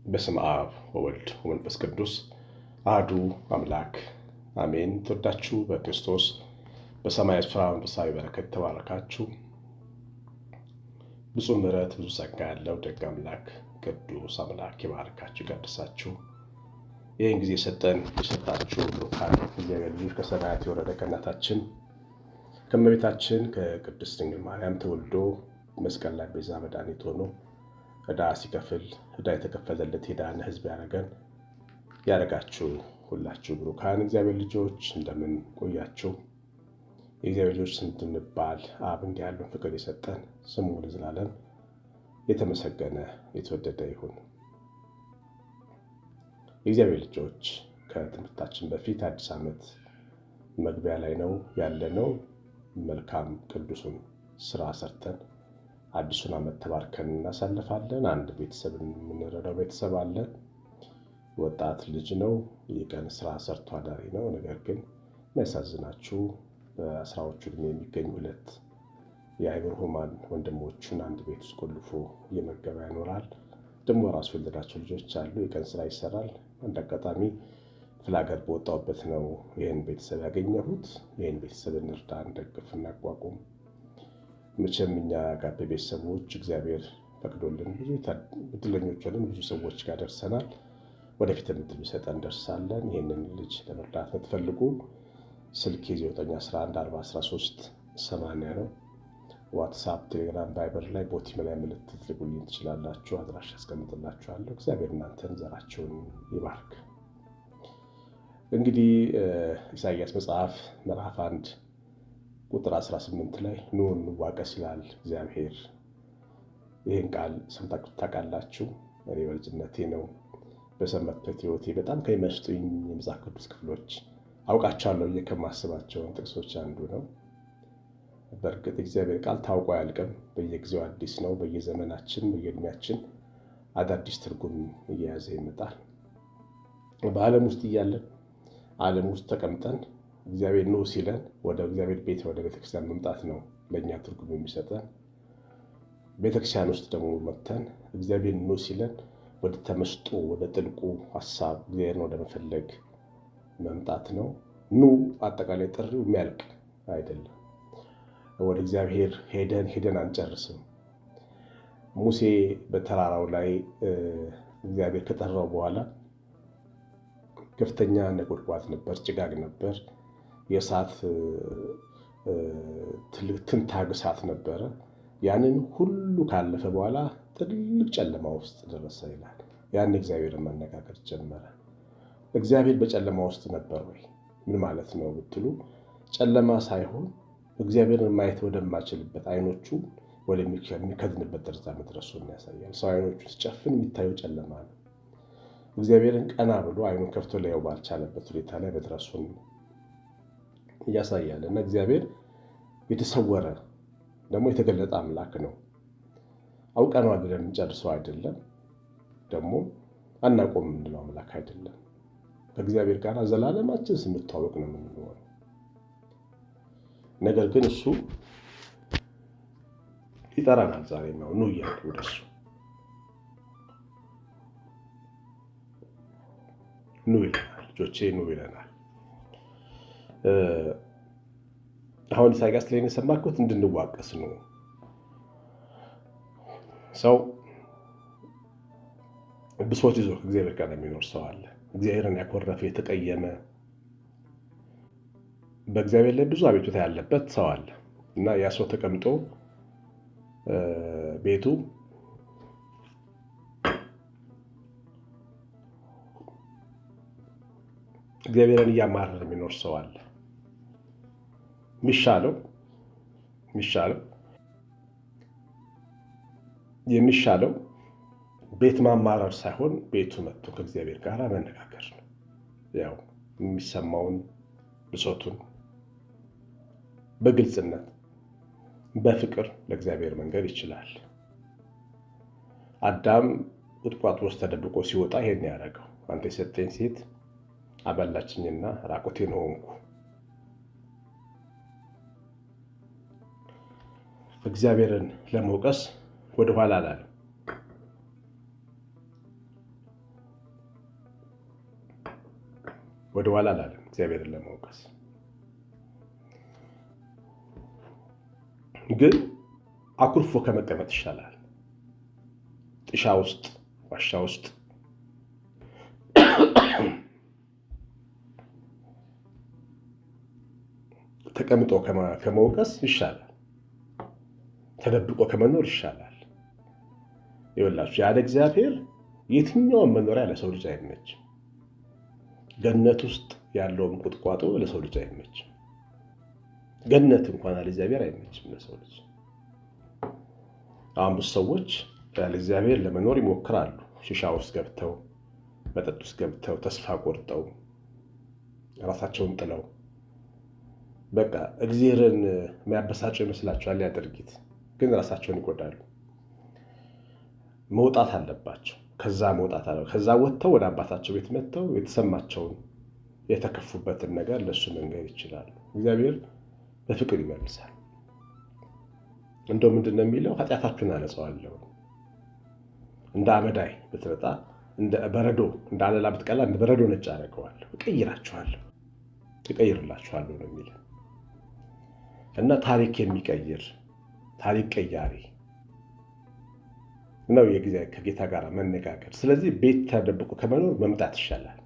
በስመ አብ ወወልድ ወመንፈስ ቅዱስ አሐዱ አምላክ አሜን። ተወዳችሁ በክርስቶስ በሰማይ ስፍራ መንፈሳዊ በረከት ተባረካችሁ። ብዙ ምሕረት ብዙ ጸጋ ያለው ደግ አምላክ ቅዱስ አምላክ ይባርካችሁ ይቀድሳችሁ። ይህን ጊዜ የሰጣችሁ ብሩካን እግዚአብሔር ልጅ ከሰማያት የወረደ ከእናታችን ከእመቤታችን ከቅድስት ድንግል ማርያም ተወልዶ መስቀል ላይ ቤዛ መድኃኒት ሆኖ ዕዳ ሲከፍል ዕዳ የተከፈለለት የዳነ ሕዝብ ያደረጋችሁ ሁላችሁ ብሩካን እግዚአብሔር ልጆች እንደምን ቆያችሁ? የእግዚአብሔር ልጆች እንድንባል አብ እንዲህ ያለውን ፍቅር የሰጠን ስሙ ለዘላለም የተመሰገነ የተወደደ ይሁን። የእግዚአብሔር ልጆች ከትምህርታችን በፊት አዲስ ዓመት መግቢያ ላይ ነው ያለነው። መልካም ቅዱሱን ስራ ሰርተን አዲሱን ዓመት ተባርከን እናሳልፋለን። አንድ ቤተሰብን የምንረዳው ቤተሰብ አለ። ወጣት ልጅ ነው። የቀን ስራ ሰርቶ አዳሪ ነው። ነገር ግን የሚያሳዝናችሁ በአስራዎቹ ዕድሜ የሚገኙ ሁለት የአእምሮ ሕሙማን ወንድሞቹን አንድ ቤት ውስጥ ቆልፎ እየመገበ ያኖራል። ደግሞ ራሱ የወለዳቸው ልጆች አሉ። የቀን ስራ ይሰራል። አንድ አጋጣሚ ክፍለ ሀገር በወጣሁበት ነው ይህን ቤተሰብ ያገኘሁት። ይህን ቤተሰብ እንርዳ፣ እንደግፍ፣ እናቋቁም። መቼም እኛ ጋር ቤተሰቦች እግዚአብሔር ፈቅዶልን ብዙ እድለኞች ሆነን ብዙ ሰዎች ጋር ደርሰናል። ወደፊት እድል ቢሰጠን እንደርሳለን። ይህንን ልጅ ለመርዳት የምትፈልጉ ስልክ 09114138 ነው። ዋትሳፕ፣ ቴሌግራም፣ ቫይበር ላይ ቦቲም ላይ ምልክት ልትልኩልኝ ትችላላችሁ። አድራሻ ያስቀምጥላችኋለሁ። እግዚአብሔር እናንተን ዘራቸውን ይባርክ። እንግዲህ ኢሳይያስ መጽሐፍ ምዕራፍ 1 ቁጥር 18 ላይ ኑ እንዋቀስ ይላል እግዚአብሔር። ይህን ቃል ሰምታችሁ ታውቃላችሁ? እኔ በልጅነቴ ነው በሰንበት ሕይወቴ በጣም ከሚመስጡኝ የመጽሐፍ ቅዱስ ክፍሎች አውቃቸዋለሁ ብዬ ከማስባቸውን ጥቅሶች አንዱ ነው። በእርግጥ እግዚአብሔር ቃል ታውቆ አያልቅም። በየጊዜው አዲስ ነው። በየዘመናችን በየእድሜያችን አዳዲስ ትርጉም እየያዘ ይመጣል። በዓለም ውስጥ እያለን ዓለም ውስጥ ተቀምጠን እግዚአብሔር ኑ ሲለን ወደ እግዚአብሔር ቤት ወደ ቤተክርስቲያን መምጣት ነው ለእኛ ትርጉም የሚሰጠን። ቤተክርስቲያን ውስጥ ደግሞ መጥተን እግዚአብሔር ኑ ሲለን ወደ ተመስጦ ወደ ጥልቁ ሀሳብ እግዚአብሔርን ወደ መፈለግ መምጣት ነው። ኑ አጠቃላይ ጥሪው የሚያልቅ አይደለም። ወደ እግዚአብሔር ሄደን አንጨርስም። ሙሴ በተራራው ላይ እግዚአብሔር ከጠራው በኋላ ከፍተኛ ነጎድጓድ ነበር፣ ጭጋግ ነበር፣ የእሳት ትልቅ ትንታግ እሳት ነበረ። ያንን ሁሉ ካለፈ በኋላ ትልቅ ጨለማ ውስጥ ደረሰ ይላል። ያን እግዚአብሔርን መነጋገር ጀመረ። እግዚአብሔር በጨለማ ውስጥ ነበር ወይ? ምን ማለት ነው ብትሉ ጨለማ ሳይሆን እግዚአብሔርን ማየት ወደማይችልበት አይኖቹ ወደሚከድንበት ደረጃ መድረሱን ያሳያል። ሰው አይኖቹ ሲጨፍን የሚታየው ጨለማ ነው። እግዚአብሔርን ቀና ብሎ አይኑን ከፍቶ ሊያየው ባልቻለበት ሁኔታ ላይ መድረሱን ያሳያል። እና እግዚአብሔር የተሰወረ ደግሞ የተገለጠ አምላክ ነው። አውቀነው አይደለም የምንጨርሰው አይደለም፣ ደግሞ አናውቀውም የምንለው አምላክ አይደለም። ከእግዚአብሔር ጋር ዘላለማችን ስንተዋወቅ ነው የምንኖረው። ነገር ግን እሱ ይጠራናል። ዛሬ ነው ኑ እያለ ወደሱ ኑ ይለናል። ልጆቼ ኑ ይለናል። አሁን ኢሳይያስ ላይ የሰማኩት እንድንዋቀስ ነው። ሰው ብሶት ይዞ ከእግዚአብሔር ጋር የሚኖር ሰው አለ። እግዚአብሔርን ያኮረፈ የተቀየመ በእግዚአብሔር ላይ ብዙ አቤቱታ ያለበት ሰው አለ እና ያ ሰው ተቀምጦ ቤቱ እግዚአብሔርን እያማረረ የሚኖር ሰው አለ። የሚሻለው ቤት ማማረር ሳይሆን ቤቱ መጥቶ ከእግዚአብሔር ጋር መነጋገር ነው። ያው የሚሰማውን ብሶቱን በግልጽነት በፍቅር ለእግዚአብሔር መንገር ይችላል። አዳም ቁጥቋጦ ውስጥ ተደብቆ ሲወጣ ይሄን ያደረገው አንተ የሰጠኝ ሴት አበላችኝና ራቁቴን ሆንኩ። እግዚአብሔርን ለመውቀስ ወደኋላ አላለም። ወደኋላ አላለም እግዚአብሔርን ለመውቀስ። ግን አኩርፎ ከመቀመጥ ይሻላል። ጥሻ ውስጥ ዋሻ ውስጥ ተቀምጦ ከመውቀስ ይሻላል። ተደብቆ ከመኖር ይሻላል። ይኸውላችሁ ያለ እግዚአብሔር የትኛውን መኖሪያ ለሰው ልጅ አይመችም። ገነት ውስጥ ያለውን ቁጥቋጦ ለሰው ልጅ አይመችም። ገነት እንኳን ያለ እግዚአብሔር አይመችም ለሰው ልጅ። አሁን ብዙ ሰዎች ያለ እግዚአብሔር ለመኖር ይሞክራሉ። ሺሻ ውስጥ ገብተው፣ መጠጥ ውስጥ ገብተው፣ ተስፋ ቆርጠው፣ ራሳቸውን ጥለው በቃ እግዚአብሔርን የሚያበሳጨው ይመስላቸዋል ያ ድርጊት። ግን ራሳቸውን ይጎዳሉ። መውጣት አለባቸው። ከዛ ወጥተው ወደ አባታቸው ቤት መጥተው የተሰማቸውን የተከፉበትን ነገር ለሱ መንገር ይችላሉ። እግዚአብሔር በፍቅር ይመልሳል። እንደው ምንድን ነው የሚለው? ኃጢአታችሁን አነጻዋለሁ፣ እንደ አመዳይ ብትመጣ እንደ በረዶ እንደ አለላ ብትቀላ እንደ በረዶ ነጭ አደርገዋለሁ፣ እቀይርላችኋለሁ ነው የሚለው እና ታሪክ የሚቀይር ታሪክ ቀያሪ ነው ከጌታ ጋር መነጋገር። ስለዚህ ቤት ተደብቆ ከመኖር መምጣት ይሻላል።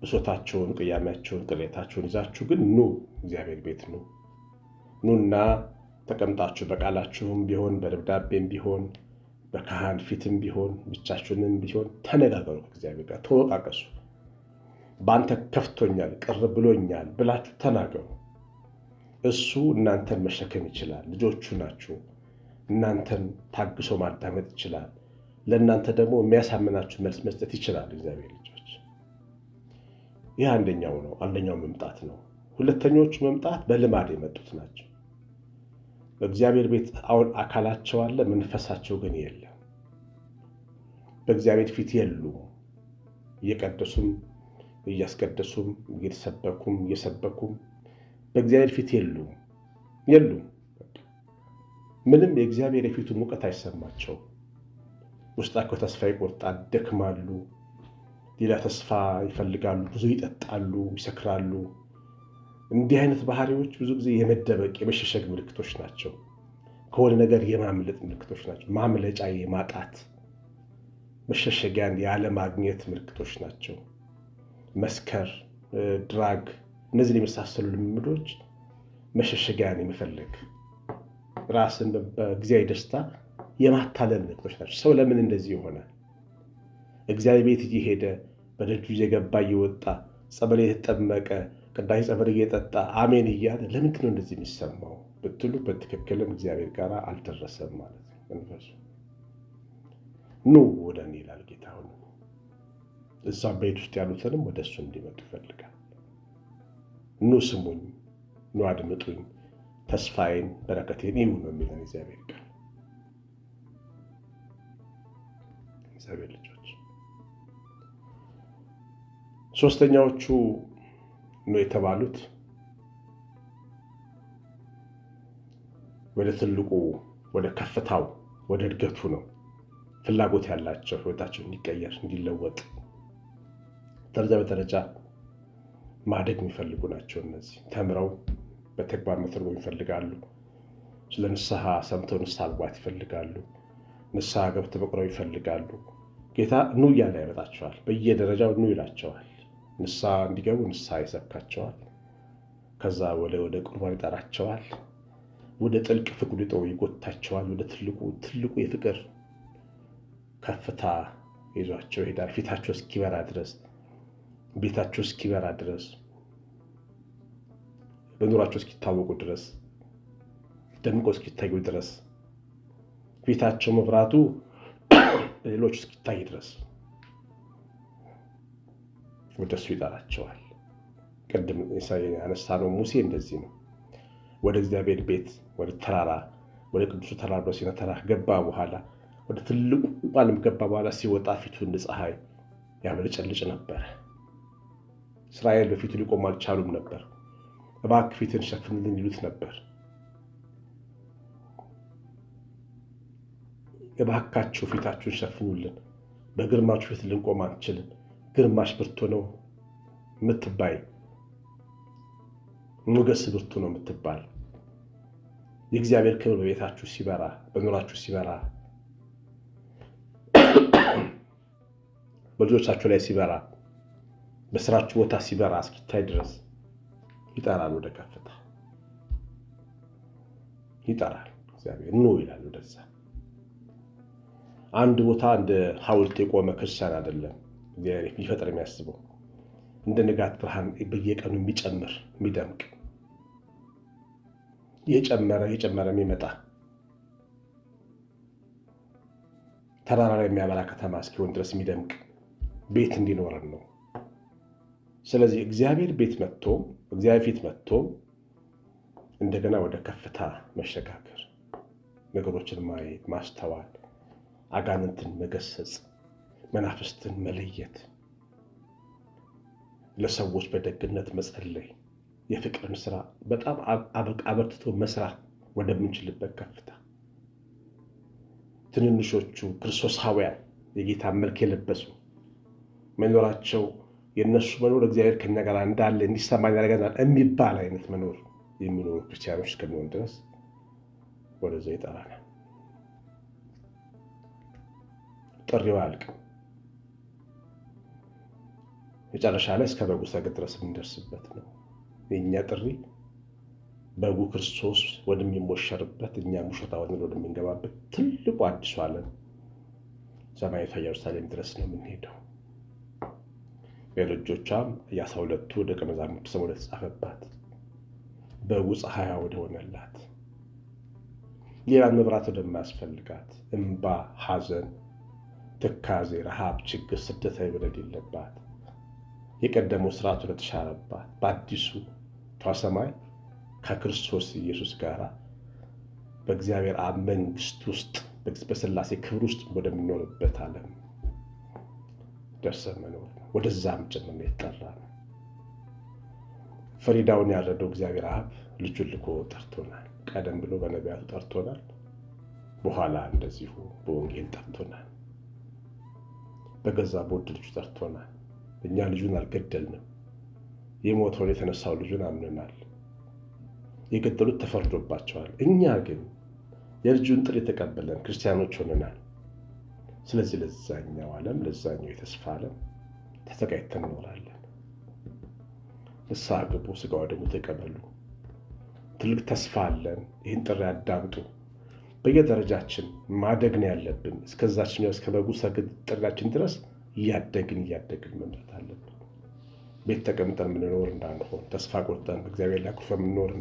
ብሶታቸውን፣ ቅያሜያቸውን፣ ቅሬታቸውን ይዛችሁ ግን ኑ እግዚአብሔር ቤት ኑና ተቀምጣችሁ በቃላችሁም ቢሆን በደብዳቤም ቢሆን በካህን ፊትም ቢሆን ብቻችሁንም ቢሆን ተነጋገሩ ከእግዚአብሔር ጋር ተወቃቀሱ። በአንተ ከፍቶኛል፣ ቅር ብሎኛል ብላችሁ ተናገሩ። እሱ እናንተን መሸከም ይችላል። ልጆቹ ናችሁ። እናንተን ታግሶ ማዳመጥ ይችላል። ለእናንተ ደግሞ የሚያሳምናችሁ መልስ መስጠት ይችላል። እግዚአብሔር ልጆች፣ ይህ አንደኛው መምጣት ነው። ሁለተኞቹ መምጣት በልማድ የመጡት ናቸው። በእግዚአብሔር ቤት አሁን አካላቸው አለ፣ መንፈሳቸው ግን የለም። በእግዚአብሔር ፊት የሉም። እየቀደሱም እያስቀደሱም እየተሰበኩም እየሰበኩም በእግዚአብሔር ፊት የሉም። ምንም የእግዚአብሔር የፊቱን ሙቀት አይሰማቸው። ውስጣቸው ተስፋ ይቆርጣል፣ ደክማሉ፣ ሌላ ተስፋ ይፈልጋሉ፣ ብዙ ይጠጣሉ፣ ይሰክራሉ። እንዲህ አይነት ባህሪዎች ብዙ ጊዜ የመደበቅ የመሸሸግ ምልክቶች ናቸው። ከሆነ ነገር የማምለጥ ምልክቶች ናቸው። ማምለጫ የማጣት መሸሸጊያን ያለማግኘት ምልክቶች ናቸው። መስከር፣ ድራግ፣ እነዚህን የመሳሰሉ ልምዶች መሸሸጊያን የመፈለግ ራስን በጊዜያዊ ደስታ የማታለል ምልክቶች ናቸው። ሰው ለምን እንደዚህ ይሆናል? እግዚአብሔር ቤት እየሄደ በደጁ እየገባ እየወጣ ጸበል የተጠመቀ ቅዳሴ ጸበል እየጠጣ አሜን እያለ ለምንድን ነው እንደዚህ የሚሰማው ብትሉ በትክክልም እግዚአብሔር ጋር አልደረሰም ማለት ነው። መንፈሱ ኑ ወደ እኔ ይላል ጌታ። ሆነ እዛ ቤት ውስጥ ያሉትንም ወደ እሱ እንዲመጡ ይፈልጋል። ኑ ስሙኝ፣ ኑ አድምጡኝ፣ ተስፋዬን በረከቴን ይሁ ነው የሚለን እግዚአብሔር ቃል። እግዚአብሔር ልጆች፣ ሶስተኛዎቹ ነው የተባሉት ወደ ትልቁ ወደ ከፍታው ወደ እድገቱ ነው። ፍላጎት ያላቸው ህይወታቸው እንዲቀየር እንዲለወጥ ደረጃ በደረጃ ማደግ የሚፈልጉ ናቸው። እነዚህ ተምረው በተግባር መተርጎም ይፈልጋሉ። ስለ ንስሐ ሰምተው ንስሐ መግባት ይፈልጋሉ። ንስሐ ገብተው መቁረብ ይፈልጋሉ። ጌታ ኑ እያለ ያመጣቸዋል። በየደረጃው ኑ ይላቸዋል። ንስሐ እንዲገቡ ንስሐ ይሰብካቸዋል። ከዛ ወደ ቁርባን ይጠራቸዋል። ወደ ጥልቅ ፍቅሩ ይጎታቸዋል። ወደ ትልቁ የፍቅር ከፍታ ይዟቸው ይሄዳል። ፊታቸው እስኪበራ ድረስ፣ ቤታቸው እስኪበራ ድረስ፣ በኑራቸው እስኪታወቁ ድረስ፣ ደምቆ እስኪታዩ ድረስ፣ ፊታቸው መብራቱ በሌሎች እስኪታይ ድረስ ወደ እሱ ይጠራቸዋል። ቅድም ያነሳነው ሙሴ እንደዚህ ነው። ወደ እግዚአብሔር ቤት ወደ ተራራ ወደ ቅዱሱ ተራራ ሲና ተራራ ገባ በኋላ ወደ ትልቁ ዓለም ገባ በኋላ ሲወጣ ፊቱ እንደ ፀሐይ ያብለጨልጭ ነበር። እስራኤል በፊቱ ሊቆም አልቻሉም ነበር። እባክህ ፊትን ሸፍንልን ይሉት ነበር። እባካችሁ ፊታችሁን ሸፍኑልን፣ በግርማችሁ ፊት ልንቆም አንችልም፣ ግርማሽ ብርቱ ነው፣ የምትባይ ሞገስ ብርቱ ነው የምትባል የእግዚአብሔር ክብር በቤታችሁ ሲበራ በኑራችሁ ሲበራ በልጆቻችሁ ላይ ሲበራ በስራችሁ ቦታ ሲበራ እስኪታይ ድረስ ይጠራል። ወደ ከፍታ ይጠራል። እግዚአብሔር ኑ ይላል ወደዛ። አንድ ቦታ እንደ ሐውልት የቆመ ክርስቲያን አይደለም እግዚአብሔር የሚፈጥር የሚያስበው እንደ ንጋት ብርሃን በየቀኑ የሚጨምር የሚደምቅ የጨመረ የሚመጣ ተራራ ላይ የሚያበራ ከተማ እስኪሆን ድረስ የሚደምቅ ቤት እንዲኖረን ነው። ስለዚህ እግዚአብሔር ፊት መጥቶ እንደገና ወደ ከፍታ መሸጋገር፣ ነገሮችን ማየት፣ ማስተዋል፣ አጋንንትን መገሰጽ፣ መናፍስትን መለየት፣ ለሰዎች በደግነት መጸለይ፣ የፍቅርን ስራ በጣም አበርትቶ መስራት ወደምንችልበት ከፍታ ትንንሾቹ ክርስቶሳውያን የጌታ መልክ የለበሱ መኖራቸው የእነሱ መኖር እግዚአብሔር ከኛ ጋር እንዳለ እንዲሰማን ያደርገናል የሚባል አይነት መኖር የሚኖሩ ክርስቲያኖች እስከሚሆን ድረስ ወደዛ ይጠራናል። ጥሪው አያልቅም። መጨረሻ ላይ እስከ በጉ ሰርግ ድረስ የምንደርስበት ነው። የእኛ ጥሪ በጉ ክርስቶስ ወደሚሞሸርበት እኛ ሙሽራ ሆነን ወደምንገባበት ትልቁ አዲሱ ዓለም ሰማያዊቷ ኢየሩሳሌም ድረስ ነው የምንሄደው። በልጆቿም የ12ቱ ደቀ መዛሙርት ስም ወደ ተጻፈባት በጉ ፀሐያ ወደ ሆነላት ሌላ መብራት ወደማያስፈልጋት እንባ፣ ሐዘን፣ ትካዜ፣ ረሃብ፣ ችግር፣ ስደት ወደሌለባት የቀደመው ስርዓት ወደ ተሻረባት በአዲሱ ሰማይ ከክርስቶስ ኢየሱስ ጋር በእግዚአብሔር አብ መንግስት ውስጥ በሥላሴ ክብር ውስጥ ወደምንኖርበት ዓለም ደርሰን መኖር ነው። ወደዛም ጭምር የተጠራነው ፍሪዳውን ያረደው እግዚአብሔር አብ ልጁን ልኮ ጠርቶናል። ቀደም ብሎ በነቢያቱ ጠርቶናል። በኋላ እንደዚሁ በወንጌል ጠርቶናል። በገዛ በውድ ልጁ ጠርቶናል። እኛ ልጁን አልገደልንም። የሞተውን የተነሳው ልጁን አምነናል። የገደሉት ተፈርዶባቸዋል። እኛ ግን የልጁን ጥሪ ተቀበለን ክርስቲያኖች ሆነናል። ስለዚህ ለዛኛው ዓለም ለዛኛው የተስፋ ዓለም ተዘጋጅተን እንኖራለን። ንስሐ ግቡ፣ ሥጋው ደግሞ ተቀበሉ። ትልቅ ተስፋ አለን። ይህን ጥሪ አዳምጡ። በየደረጃችን ማደግ ነው ያለብን። እስከዛችኛው እስከ በጉ ሰርግ ጥሪያችን ድረስ እያደግን መምጣት አለብን። ቤት ተቀምጠን የምንኖር እንዳንሆን፣ ተስፋ ቆርጠን እግዚአብሔር ላይ ኩርፈን የምንኖር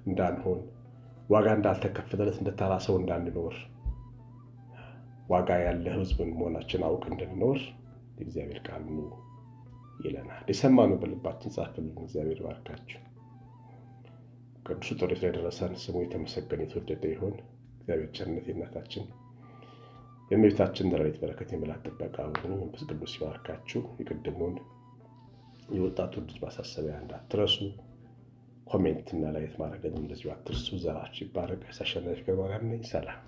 እንዳንሆን፣ ዋጋ እንዳልተከፈለለት እንደተራ ሰው እንዳንኖር፣ ዋጋ ያለ ሕዝብን መሆናችን አውቅ እንድንኖር የእግዚአብሔር ቃል ኑ ይለናል። የሰማነው በልባችን ጻፍልን። እግዚአብሔር ባርካችሁ። ቅዱሱ ጥሪ ስለደረሰን ስሙ የተመሰገነ የተወደደ ይሁን። እግዚአብሔር ቸርነት የእናታችን የእመቤታችን ረድኤት በረከት የመላእክት ጥበቃ ሁሉ መንፈስ ቅዱስ ይባርካችሁ። የቅድሙን የወጣቱ ልጅ ማሳሰቢያ እንዳትረሱ። ኮሜንትና ላይክ ማድረግንም እንደዚሁ አትርሱ። ዘራችሁ ይባረክ። አሸናፊ ገብረማርያም ነኝ። ሰላም